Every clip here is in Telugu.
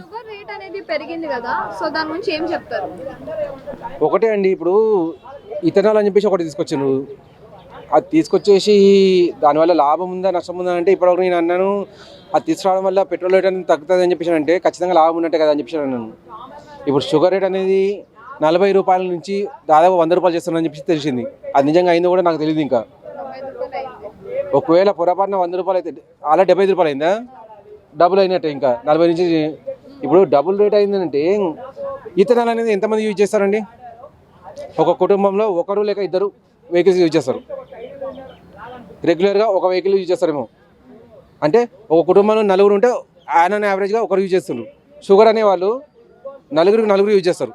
షుగర్ రేట్ అనేది పెరిగింది కదా, సో దాని గురించి ఏం చెప్తారు? ఒకటే అండి, ఇప్పుడు ఇథనాల్ అని చెప్పేసి ఒకటి తీసుకొచ్చారు. అది తీసుకొచ్చేసి దానివల్ల లాభం ఉందా నష్టం ఉందా అంటే ఇప్పటివరకు నేను అన్నాను, అది తీసుకురావడం వల్ల పెట్రోల్ రేట్ అనేది తగ్గుతుంది అని చెప్పేసి అంటే ఖచ్చితంగా లాభం ఉన్నట్టే కదా అని చెప్పేసి అన్నాను. ఇప్పుడు షుగర్ రేట్ అనేది 40 రూపాయల నుంచి దాదాపు 100 రూపాయలు చేస్తున్నారని చెప్పేసి తెలిసింది. అది నిజంగా అయిందో కూడా నాకు తెలియదు. ఇంకా 95 రూపాయలు అయింది. ఒకవేళ పొరపాటున 100 రూపాయలు అయితే అలా 75 రూపాయలు అయిందా, డబుల్ అయినట్టే. ఇంకా 40 నుంచి ఇప్పుడు డబుల్ రేట్ అయిందంటే ఇథనాల్ అనేది ఎంతమంది యూజ్ చేస్తారండి? ఒక కుటుంబంలో ఒకరు లేక ఇద్దరు వెహికల్స్ యూజ్ చేస్తారు. రెగ్యులర్గా ఒక వెహికల్ యూజ్ చేస్తారేమో. అంటే ఒక కుటుంబంలో నలుగురు ఉంటే ఆయన యావరేజ్గా ఒకరు యూజ్ చేస్తున్నారు. షుగర్ అనేవాళ్ళు నలుగురు యూజ్ చేస్తారు.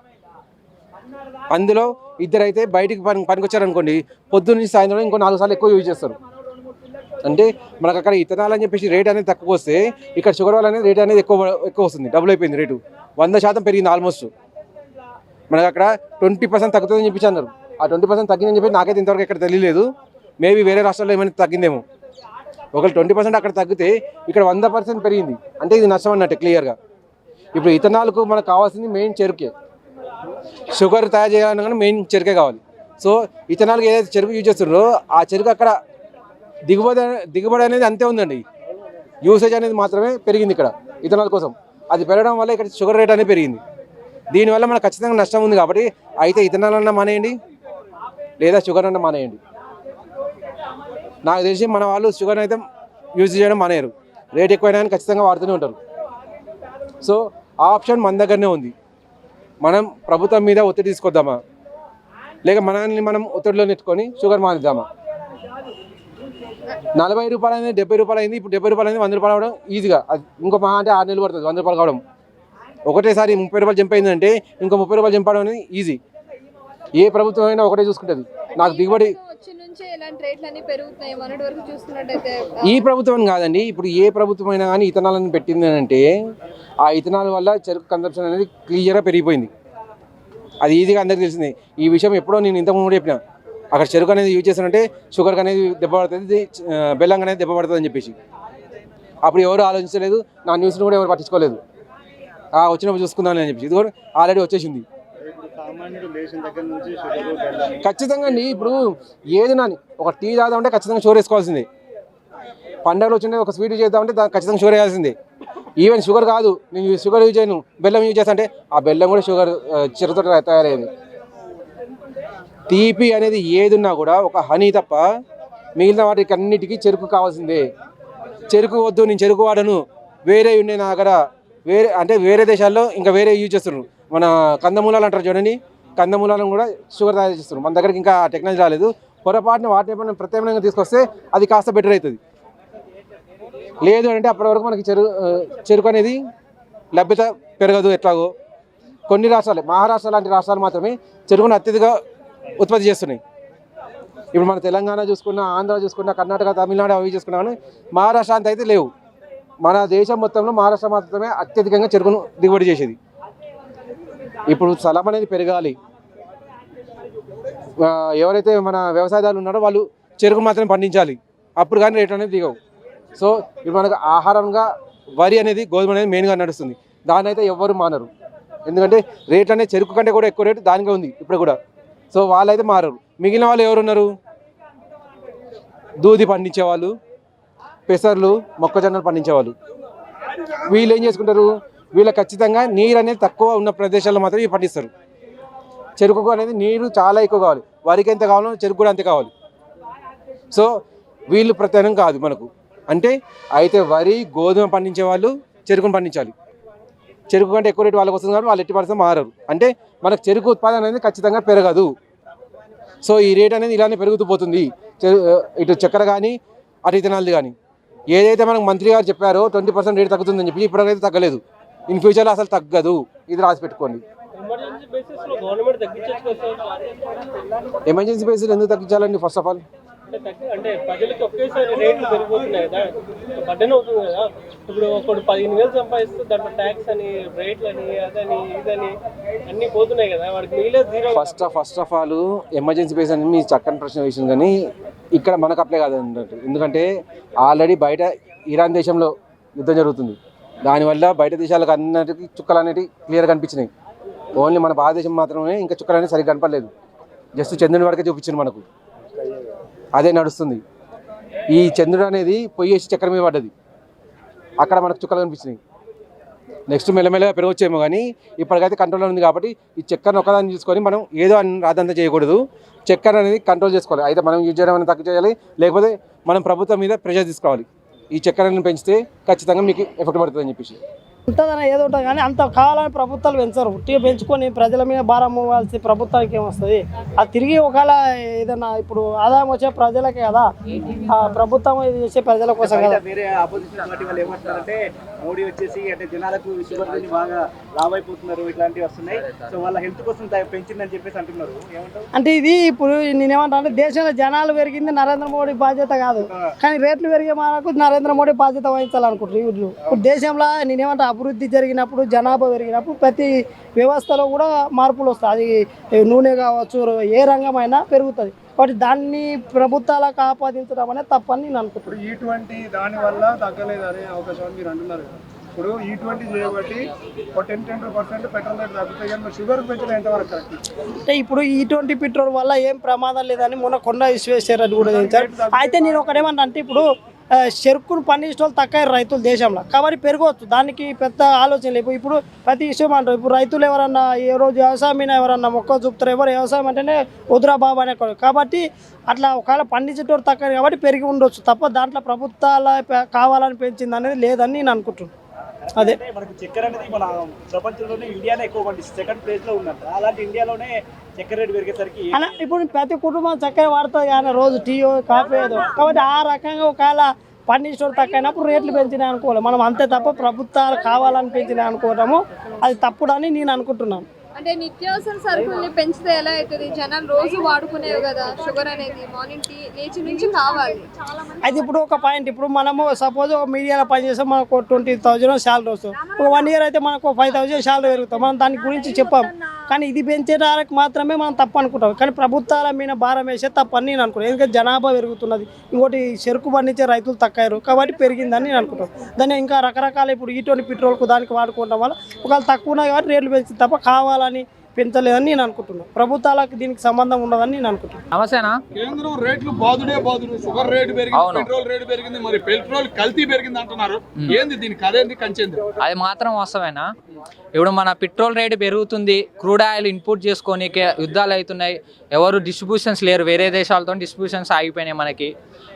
అందులో ఇద్దరు అయితే బయటికి పనికి వచ్చారనుకోండి, పొద్దున్న నుంచి సాయంత్రం ఇంకో 4 సార్లు ఎక్కువ యూజ్ చేస్తారు. అంటే మనకు అక్కడ ఇథనాల్ అని చెప్పేసి రేట్ అనేది తక్కువ వస్తే ఇక్కడ షుగర్ వాళ్ళ అనేది రేట్ అనేది ఎక్కువ వస్తుంది. డబుల్ అయిపోయింది రేటు, 100% పెరిగింది ఆల్మోస్ట్. మనకు అక్కడ 20% తగ్గుతుందని చెప్పి అన్నారు. ఆ 20% తగ్గిందని చెప్పి నాకైతే ఇంతవరకు ఎక్కడ తెలియలేదు. మేబీ వేరే రాష్ట్రాల్లో ఏమైనా తగ్గిందేమో. ఒకవేళ 20% అక్కడ తగ్గితే ఇక్కడ 100% పెరిగింది అంటే ఇది నష్టం అన్నట్టు క్లియర్గా. ఇప్పుడు ఇథనాల్కు మనకు కావాల్సింది మెయిన్ చెరుకే. షుగర్ తయారు చేయాలన్నా కానీ మెయిన్ చెరుకే కావాలి. సో ఇథనాల్కి ఏదైతే చెరుకు యూజ్ చేస్తున్నారో ఆ చెరుకు అక్కడ దిగుబడి అనేది అంతే ఉందండి. యూసేజ్ అనేది మాత్రమే పెరిగింది ఇక్కడ ఇథనాల్ కోసం. అది పెరగడం వల్ల ఇక్కడ షుగర్ రేట్ అనేది పెరిగింది. దీనివల్ల మనకు ఖచ్చితంగా నష్టం ఉంది. కాబట్టి అయితే ఇథనాల్ అన్నా మానేయండి, లేదా షుగర్ అన్నా మానేయండి. నాకు తెలిసి మన వాళ్ళు షుగర్ అయితే యూజ్ చేయడం మానేయరు. రేట్ ఎక్కువైనా కానీ ఖచ్చితంగా వాడుతూనే ఉంటారు. సో ఆ ఆప్షన్ మన దగ్గరనే ఉంది. మనం ప్రభుత్వం మీద ఒత్తిడి తీసుకొద్దామా, లేక మనల్ని మనం ఒత్తిడిలో నెట్టుకొని షుగర్ మానేద్దామా? 40 రూపాయలు అయింది, 70 రూపాయలు అయింది. ఇప్పుడు 70 రూపాయలు అయింది, 100 రూపాయలు అవడం ఈజీగా. అది ఇంకో మహా అంటే 6 నెలలు పడుతుంది 100 రూపాయలు కావడం. ఒకటేసారి 30 రూపాయలు జంప్ అయిందంటే ఇంకో 30 రూపాయలు జంప్ అవడం అనేది ఈజీ. ఏ ప్రభుత్వం అయినా ఒకటే చూసుకుంటుంది. నాకు దిగుబడి ఈ ప్రభుత్వం కాదండి, ఇప్పుడు ఏ ప్రభుత్వం అయినా కానీ ఇథనాల్ పెట్టింది అంటే ఆ ఇథనాల్ వల్ల చెరుకు కన్సంప్షన్ అనేది క్లియర్గా పెరిగిపోయింది. అది ఈజీగా అందరికీ తెలిసింది. ఈ విషయం ఎప్పుడో నేను ఇంతకుముందు చెప్పిన, అక్కడ చెరుకు అనేది యూజ్ చేస్తానంటే షుగర్ అనేది దెబ్బ పడుతుంది, బెల్లం అనేది దెబ్బ పడుతుంది అని చెప్పేసి. అప్పుడు ఎవరు ఆలోచించలేదు, నా న్యూస్ని కూడా ఎవరు పట్టించుకోలేదు. వచ్చినప్పుడు చూసుకుందామని చెప్పేసి ఇది కూడా ఆల్రెడీ వచ్చేసింది. ఖచ్చితంగా అండి, ఇప్పుడు ఏదైనా ఒక టీ తాగుదామంటే ఖచ్చితంగా షుగర్ వేసుకోవాల్సిందే. పండుగలు వచ్చింటే ఒక స్వీట్ చేద్దామంటే దానికి ఖచ్చితంగా షుగర్ వేయాల్సిందే. ఈవెన్ షుగర్ కాదు, నేను షుగర్ యూజ్ చేయను, బెల్లం యూజ్ చేస్తా అంటే ఆ బెల్లం కూడా షుగర్ చెరుకుతో తయారయ్యేది. తీపి అనేది ఏది ఉన్నా కూడా ఒక హనీ తప్ప మిగిలిన వాటికి అన్నిటికీ చెరుకు కావాల్సిందే. చెరుకు వద్దు, నేను చెరుకు వాడను, వేరే ఉండే నా దగ్గర వేరే దేశాల్లో ఇంకా వేరే యూజ్ చేస్తున్నారు. మన కందమూలాలు అంటారు చూడండి, కందమూలాలను కూడా షుగర్ తయారు చేస్తున్నారు. మన దగ్గరికి ఇంకా టెక్నాలజీ రాలేదు. పొరపాటున వాటిని ప్రత్యామ్నాయంగా తీసుకొస్తే అది కాస్త బెటర్ అవుతుంది. లేదు అంటే అప్పటి వరకు మనకి చెరుకు అనేది లభ్యత పెరగదు. ఎట్లాగో కొన్ని రాష్ట్రాలు, మహారాష్ట్ర లాంటి రాష్ట్రాలు మాత్రమే చెరుకును అత్యధికంగా ఉత్పత్తి చేస్తున్నాయి. ఇప్పుడు మన తెలంగాణ చూసుకున్నా, ఆంధ్ర చూసుకున్నా, కర్ణాటక, తమిళనాడు అవి చూసుకున్నా కానీ మహారాష్ట్ర అంత అయితే లేవు. మన దేశం మొత్తంలో మహారాష్ట్ర మాత్రమే అత్యధికంగా చెరుకును దిగుబడి చేసేది. ఇప్పుడు స్థలం అనేది పెరగాలి. ఎవరైతే మన వ్యవసాయదారులు ఉన్నారో వాళ్ళు చెరుకు మాత్రమే పండించాలి, అప్పుడు కానీ రేట్ అనేది దిగవు. సో ఇప్పుడు మనకు ఆహారంగా వరి అనేది, గోధుమ అనేది మెయిన్గా నడుస్తుంది. దాన్ని అయితే ఎవ్వరు మానరు. ఎందుకంటే రేట్ అనేది చెరుకు కంటే కూడా ఎక్కువ రేటు దానికే ఉంది ఇప్పుడు కూడా. సో వాళ్ళైతే మారరు. మిగిలిన వాళ్ళు ఎవరున్నారు? దూది పండించేవాళ్ళు, పెసర్లు, మొక్కజొన్నలు పండించేవాళ్ళు. వీళ్ళు ఏం చేసుకుంటారు? వీళ్ళు ఖచ్చితంగా నీరు అనేది తక్కువ ఉన్న ప్రదేశాల్లో మాత్రం ఇవి పండిస్తారు. చెరుకు అనేది నీరు చాలా ఎక్కువ కావాలి. వరికి ఎంత కావాలో చెరుకు కూడా అంతే కావాలి. సో వీళ్ళు ప్రత్యామ్నాయం కాదు మనకు. అంటే అయితే వరి, గోధుమ పండించే వాళ్ళు చెరుకును పండించాలి. చెరుకు కంటే ఎక్కువ రేటు వాళ్ళకి వస్తుంది కాబట్టి వాళ్ళు ఎట్టి పరిస్థితి మారరు. అంటే మనకు చెరుకు ఉత్పాదన అనేది ఖచ్చితంగా పెరగదు. సో ఈ రేట్ అనేది ఇలానే పెరుగుతూ పోతుంది. ఇటు చక్కెర కానీ అటు ఇథనాల్ది కానీ. ఏదైతే మనకు మంత్రి గారు చెప్పారో 20% రేట్ తగ్గుతుందని చెప్పి ఇప్పటికైతే తగ్గలేదు. ఇన్ ఫ్యూచర్లో అసలు తగ్గదు. ఇది రాసి పెట్టుకోండి. ఎమర్జెన్సీ బేసిస్ ఎందుకు తగ్గించాలండి? ఫస్ట్ ఆఫ్ ఆల్ అంటే ప్రజలకి ఒకేసారి రేట్లు పెరిగిపోతున్నాయి కదా, బడ్డెన్ అవుతుంది కదా. ఇప్పుడు ఒకటి 15,000 సంపాదిస్తే దాంట్లో ట్యాక్స్ అని, రేట్లు అని, అదని ఇదని అన్నీ పోతున్నాయి కదా, వాడికి మిగిలేదు zero. First of all emergency base అని మీ చక్కని ప్రశ్న వేసింది, కానీ ఇక్కడ మనకు అప్లై కాదు అన్నట్టు. ఎందుకంటే ఆల్రెడీ బయట ఇరాన్ దేశంలో యుద్ధం జరుగుతుంది. దానివల్ల బయట దేశాలకు అన్నిటికీ చుక్కలు అనేవి క్లియర్గా కనిపించినాయి. ఓన్లీ మన భారతదేశం మాత్రమే ఇంకా చుక్కలు అనేది సరిగ్గా కనపడలేదు. జస్ట్ చంద్రుని వరకే చూపించింది మనకు, అదే నడుస్తుంది. ఈ చంద్రుడు అనేది పొయ్యేసి చక్కెర మీద పడ్డది, అక్కడ మనకు చుక్కలు కనిపించినాయి. నెక్స్ట్ మెల్లమెల్లగా పెరగొచ్చేమో, కానీ ఇప్పటికైతే కంట్రోల్లో ఉంది. కాబట్టి ఈ చక్కెరను ఒకదాన్ని చూసుకొని మనం ఏదో రాదంతా చేయకూడదు. చక్కెర అనేది కంట్రోల్ చేసుకోవాలి. అయితే మనం యూజ్ చేయడం అనేది తక్కువ చేయాలి, లేకపోతే మనం ప్రభుత్వం మీద ప్రెషర్ తీసుకోవాలి. ఈ చక్కెరను పెంచితే ఖచ్చితంగా మీకు ఎఫెక్ట్ పడుతుంది అని చెప్పేసి ఉంటుందని ఏదో ఉంటుంది, కానీ అంత కావాలని ప్రభుత్వాలు పెంచరు. ఉట్టిగా పెంచుకొని ప్రజల మీద భారం ఇవ్వాల్సి ప్రభుత్వానికి ఏమొస్తుంది? అది తిరిగి ఒకవేళ ఏదైనా ఇప్పుడు ఆదాయం వచ్చే ప్రజలకే కదా, ఆ ప్రభుత్వం ఇది చేసే ప్రజల కోసం కదా. వేరే ఆపోజిషన్ పార్టీ వాళ్ళు ఏమంటారంటే మోడీ వచ్చేసి అంటే జనాలకు షుగర్ బాగా లావ్ అయిపోతున్నారు, ఇట్లాంటివి వస్తున్నాయి, సో వాళ్ళ హెల్త్ కోసం పెంచిందని చెప్పేసి అంటున్నారు. ఏమంటారు అంటే ఇది ఇప్పుడు నేనేమంటా అంటే దేశంలో జనాలు పెరిగింది నరేంద్ర మోడీ బాధ్యత కాదు, కానీ రేట్లు పెరిగే మనకు నరేంద్ర మోడీ బాధ్యత వహించాలనుకుంటారు వీళ్ళు. ఇప్పుడు దేశంలో నేనేమంటా అభివృద్ధి జరిగినప్పుడు జనాభా పెరిగినప్పుడు ప్రతి వ్యవస్థలో కూడా మార్పులు వస్తాయి. అది నూనె కావచ్చు, ఏ రంగమైనా పెరుగుతుంది. కాబట్టి దాన్ని ప్రభుత్వాలకు ఆపాదించడం అనేది తప్పని నేను అనుకుంటున్నాను. ఇటువంటి దాని వల్ల తగ్గలేదు అనే అవకాశం మీరు అంటున్నారు. ఇప్పుడు ఇటువంటి చేయబట్టి ఒక 10-20% పెట్రోల్ రేట్ తగ్గుతాయి, కానీ షుగర్ పెంచడం ఎంతవరకు కరెక్ట్? అంటే ఇప్పుడు ఈ పెట్రోల్ వల్ల ఏం ప్రమాదం లేదని మొన్న కొండ విశ్వేశ్వరరెడ్డి కూడా చేశారు. అయితే నేను ఒకటేమన్నా అంటే ఇప్పుడు చెరుకును పండించే వాళ్ళు తక్కువ రైతులు దేశంలో, కాబట్టి పెరగవచ్చు, దానికి పెద్ద ఆలోచన లేదు. ఇప్పుడు ప్రతి విషయం అంటారు, ఇప్పుడు రైతులు ఎవరన్నా ఏ రోజు వ్యవసాయం మీద ఎవరన్నా మొక్క చూపుతారు, ఎవరు వ్యవసాయం అంటేనే వద్దురా బాబు అనే, కాబట్టి అట్లా ఒకవేళ పండించేటోడు తక్కువ కాబట్టి పెరిగి ఉండొచ్చు తప్ప దాంట్లో ప్రభుత్వాల కావాలని పెంచింది అనేది లేదని నేను అనుకుంటున్నాను. అదే మనకు చక్కెర అనేది మన ప్రపంచంలోనే ఇండియానే ఎక్కువ పండిస్తుంది, సెకండ్ ప్లేస్ లో ఉందంట. అలాంటి ఇండియాలోనే చక్కెర రేటు పెరిగేసరికి అలా ఇప్పుడు ప్రతి కుటుంబం చక్కెర వాడుతుంది కానీ రోజు టీ కాఫీ ఏదో, కాబట్టి ఆ రకంగా ఒకవేళ పండించడం తక్కువైనప్పుడు రేట్లు పెంచినాయి అనుకోవాలి మనం, అంతే తప్ప ప్రభుత్వాలు కావాలని పెంచినాయి అనుకోవడము అది తప్పుడని నేను అనుకుంటున్నాను. అంటే నిత్యావసర సరుకుల్ని పెంచితే ఎలా అవుతుంది? జనాలు రోజు వాడుకునేవి కదా, షుగర్ అనేది మార్నింగ్ టీ లేచి నుంచి కావాలి. అయితే ఇప్పుడు ఒక పాయింట్, ఇప్పుడు మనము సపోజ్ మీడియాలో పనిచేస్తే మనకు 20,000 శాలరీ వస్తుంది, ఒక 1 year అయితే మనకు 5,000 శాలరీ పెరుగుతాం. మనం దాని గురించి చెప్పాం, కానీ ఇది పెంచేటానికి మాత్రమే మనం తప్పు అనుకుంటాం. కానీ ప్రభుత్వాల మీద భారం వేసే తప్పని నేను అనుకుంటాను. ఎందుకంటే జనాభా పెరుగుతున్నది, ఇంకోటి చెరుకు పండించే రైతులు తక్కువ కాబట్టి పెరిగిందని నేను అనుకుంటాను. దాన్ని ఇంకా రకరకాల ఇప్పుడు ఈ పెట్రోల్కు దానికి వాడుకోవడం వల్ల ఒకవేళ తక్కువ ఉన్నాయి కాబట్టి రేట్లు పెంచింది తప్ప కావాలని పెంచలేదని నేను అనుకుంటున్నాను. ప్రభుత్వాలకు దీనికి సంబంధం ఉండదని నేను అనుకుంటున్నాను. నమస్తేనా. కేంద్రం రేట్లు బాదుడే బాదుడు, షుగర్ రేటు పెరిగింది, పెట్రోల్ రేటు పెరిగింది, మరి పెట్రోల్ కల్తీ పెరిగింది అంటున్నారు. ఏంది దీనికి అదేంది కంచెంది? అది మాత్రం వాస్తవేనా? ఇప్పుడు మన పెట్రోల్ రేటు పెరుగుతుంది, క్రూడ్ ఆయిల్ ఇన్పుట్ చేసుకొని యుద్ధాలు అవుతున్నాయి, ఎవరు డిస్ట్రిబ్యూషన్స్ లేరు, వేరే దేశాలతో డిస్ట్రిబ్యూషన్స్ ఆగిపోయినాయి మనకి.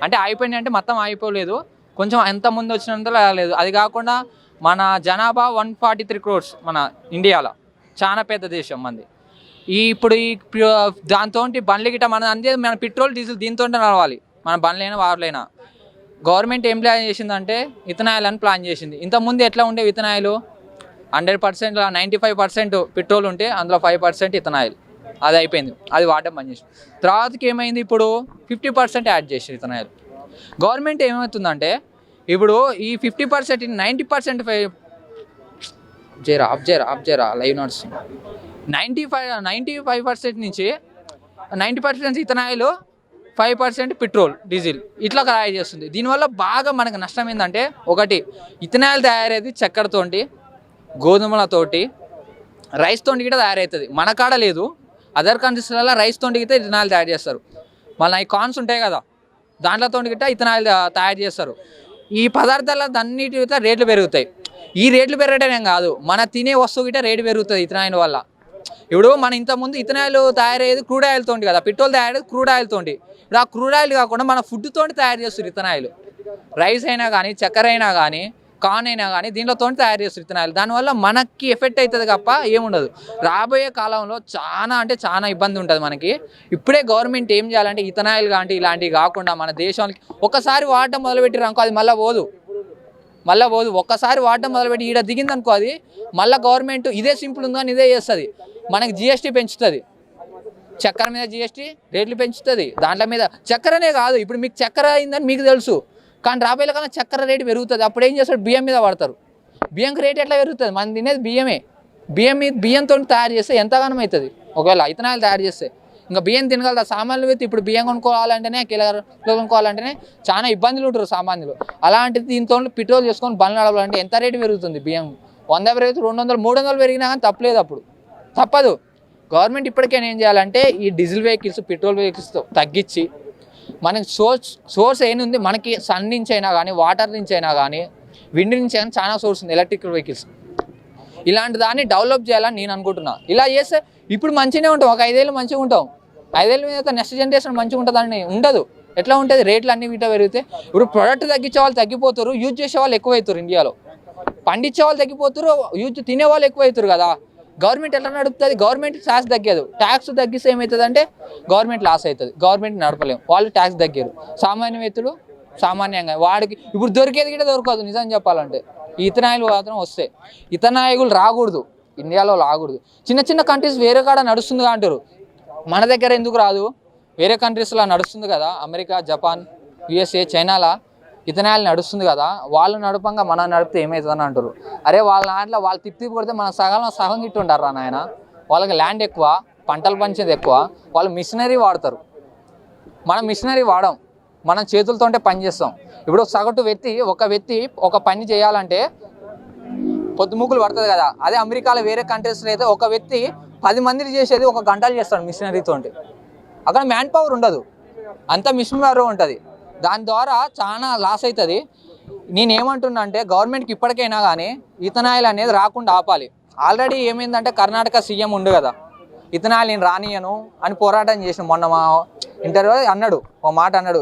అంటే ఆగిపోయినాయి అంటే మొత్తం ఆగిపోలేదు, కొంచెం ఎంత ముందు వచ్చినంతలో లేదు. అది కాకుండా మన జనాభా 143 crores మన ఇండియాలో, చాలా పెద్ద దేశం మంది. ఇప్పుడు దాంతో బండ్లు గిట్ట మన అంతే, మన పెట్రోల్ డీజిల్ దీంతో నడవాలి, మన బండ్లైనా వారులైనా. గవర్నమెంట్ ఏం ప్లాన్ చేసిందంటే ఇథనాయిల్ అని ప్లాన్ చేసింది. ఇంతకుముందు ఎట్లా ఉండే ఇథనాయిల్ 100%, 95% పెట్రోల్ ఉంటే అందులో 5% ఇథనాయిల్, అది అయిపోయింది, అది వాడడం బంద్ చేసింది. తర్వాతకి ఏమైంది, ఇప్పుడు 50% యాడ్ చేసి ఇథనాయిల్. గవర్నమెంట్ ఏమవుతుందంటే ఇప్పుడు ఈ 50% 90% జరా లైవ్ నడుస్తుంది. 95% నుంచి 90% ఇథనాయిల్, 5% పెట్రోల్ డీజిల్ ఇట్లా తయారు చేస్తుంది. దీనివల్ల బాగా మనకు నష్టం ఏంటంటే, ఒకటి ఇథనాయిల్ తయారయ్యేది చక్కెరతోటి, గోధుమలతోటి, రైస్ తోటి కూడా తయారవుతుంది. మన కాడ లేదు, అదర్ కంట్రీస్లలో రైస్ తోటి గిట్ట ఇథనాయిల్ తయారు చేస్తారు. మళ్ళీ ఈ కార్న్స్ ఉంటాయి కదా, దాంట్లతో గిట్ట ఇథనాయిల్ తయారు చేస్తారు. ఈ పదార్థాల అన్నిటి రేట్లు పెరుగుతాయి. ఈ రేట్లు పెరగడం కాదు, మన తినే వస్తువు గిట్ట రేటు పెరుగుతుంది ఇథనాయిల్ వల్ల. ఇప్పుడు మన ఇంతకుముందు ఇథనాయిల్ తయారయ్యేది క్రూడ్ ఆయిల్ తోటి కదా, పెట్రోల్ తయారయ్యేది క్రూడ్ ఆయిల్ తోటి. ఇప్పుడు ఆ క్రూడ్ ఆయిల్ కాకుండా మన ఫుడ్ తోటి తయారు చేస్తారు ఇథనాయిల్. రైస్ అయినా కానీ, చక్కెర అయినా కానీ, కార్న్ అయినా కానీ దీంట్లోతో తయారు చేస్తారు ఇథనాయిల్. దానివల్ల మనకి ఎఫెక్ట్ అవుతుంది తప్ప ఏముండదు. రాబోయే కాలంలో చాలా ఇబ్బంది ఉంటుంది మనకి. ఇప్పుడే గవర్నమెంట్ ఏం చేయాలంటే ఇథనాయిల్ కానీ ఇలాంటివి కాకుండా మన దేశానికి ఒకసారి వాడటం మొదలుపెట్టిరు అనుకో, అది మళ్ళీ పోదు. ఒక్కసారి వాడటం మొదలుపెట్టి ఈడ దిగింది అనుకో, అది మళ్ళీ గవర్నమెంట్ ఇదే సింపుల్ ఉందని ఇదే చేస్తుంది. మనకి GST పెంచుతుంది, చక్కెర మీద GST రేట్లు పెంచుతుంది. దాంట్లో మీద చక్కెరనే కాదు, ఇప్పుడు మీకు చక్కెర అయిందని మీకు తెలుసు, కానీ రాబోయే కన్నా చక్కెర రేటు పెరుగుతుంది. అప్పుడు ఏం చేస్తారు, బియ్యం మీద పడతారు. బియ్యంకి రేట్ ఎట్లా పెరుగుతుంది? మనం తినేది బియ్యంతో తయారు చేస్తే ఎంతగానం అవుతుంది. ఒకవేళ ఇథనాయిల్ తయారు చేస్తే ఇంకా బియ్యం తినగలదా సామాన్లు వ్యక్తి ఇప్పుడు బియ్యం కొనుక్కోవాలంటేనే కిలో కొనుక్కోవాలంటేనే చాలా ఇబ్బందులు ఉంటారు సామాన్యులు. అలాంటిది దీంతో పెట్రోల్ చేసుకొని బండ్లు నడవాలంటే ఎంత రేటు పెరుగుతుంది? బియ్యం 100 పెరుగుతుంది, 200, 300 పెరిగినా కానీ తప్పలేదు, అప్పుడు తప్పదు. గవర్నమెంట్ ఇప్పటికైనా ఏం చేయాలంటే ఈ డీజిల్ వెహికల్స్ పెట్రోల్ వెహికల్స్ తగ్గించి మనకి సోర్స్ ఏముంది, మనకి సన్ నుంచి అయినా కానీ వాటర్ నుంచి అయినా కానీ విండ్ నుంచి అయినా చాలా సోర్స్ ఉంది ఎలక్ట్రికల్ వెహికల్స్. ఇలాంటి దాన్ని డెవలప్ చేయాలని నేను అనుకుంటున్నా. ఇలా చేస్తే ఇప్పుడు మంచిగానే ఉంటాం, ఒక 5 ఏళ్ళు మంచిగా ఉంటాం. 5 ఏళ్ళ మీద నెక్స్ట్ జనరేషన్ మంచిగా ఉంటుందని ఉండదు. ఎట్లా ఉంటుంది? రేట్లు అన్ని వీట పెరిగితే ఇప్పుడు ప్రొడక్ట్ తగ్గించే వాళ్ళు తగ్గిపోతారు, యూజ్ చేసే వాళ్ళు ఎక్కువవుతారు. ఇండియాలో పండించే వాళ్ళు తగ్గిపోతారు, యూజ్ తినే వాళ్ళు ఎక్కువవుతారు కదా. గవర్నమెంట్ ఎట్లా నడుపుతుంది? గవర్నమెంట్ ట్యాక్స్ తగ్గదు. ట్యాక్స్ తగ్గిస్తే ఏమవుతుంది అంటే గవర్నమెంట్ లాస్ అవుతుంది, గవర్నమెంట్ నడపలేము. వాళ్ళు ట్యాక్స్ తగ్గారు, సామాన్య వ్యక్తులు సామాన్యంగా వాడికి ఇప్పుడు దొరికేది కూడా దొరకదు. నిజం చెప్పాలంటే ఈ ఇథనాయిల్ మాత్రం వస్తే, ఇథనాయిల్ రాకూడదు, ఇండియాలో రాకూడదు. చిన్న చిన్న కంట్రీస్ వేరే కాడ నడుస్తుంది అంటారు, మన దగ్గర ఎందుకు రాదు? వేరే కంట్రీస్లో నడుస్తుంది కదా, అమెరికా, జపాన్, USA, చైనాలో ఇథనాయిల్ నడుస్తుంది కదా, వాళ్ళు నడపంగా మనం నడిపితే ఏమవుతుందని అంటారు. అరే వాళ్ళ దాంట్లో వాళ్ళు తిప్పి కొడితే మన సగం గిట్టు ఉంటారు రా నాయన. వాళ్ళకి ల్యాండ్ ఎక్కువ, పంటలు పంచేది ఎక్కువ, వాళ్ళు మిషనరీ వాడతారు. మనం మిషనరీ వాడం, మనం చేతులతోటే పని చేస్తాం. ఇప్పుడు సగటు వ్యక్తి ఒక పని చేయాలంటే పొద్దుముక్కులు పడుతుంది కదా. అదే అమెరికాలో వేరే కంట్రీస్లో అయితే ఒక వ్యక్తి 10 మందిని చేసేది 1 గంటలు చేస్తాడు మిషనరీతో. అక్కడ మ్యాన్ పవర్ ఉండదు, అంత మిషన్ పవర్ ఉంటుంది. దాని ద్వారా చాలా లాస్ అవుతుంది. నేనేమంటున్నా అంటే గవర్నమెంట్కి ఇప్పటికైనా కానీ ఇథనాయిల్ అనేది రాకుండా ఆపాలి. ఆల్రెడీ ఏమైందంటే కర్ణాటక సీఎం ఉండు కదా, ఇథనాయిల్ నేను రానియను అని పోరాటం చేసిన మొన్న మా ఇంటర్వ్యూ అన్నాడు, ఒక మాట అన్నాడు,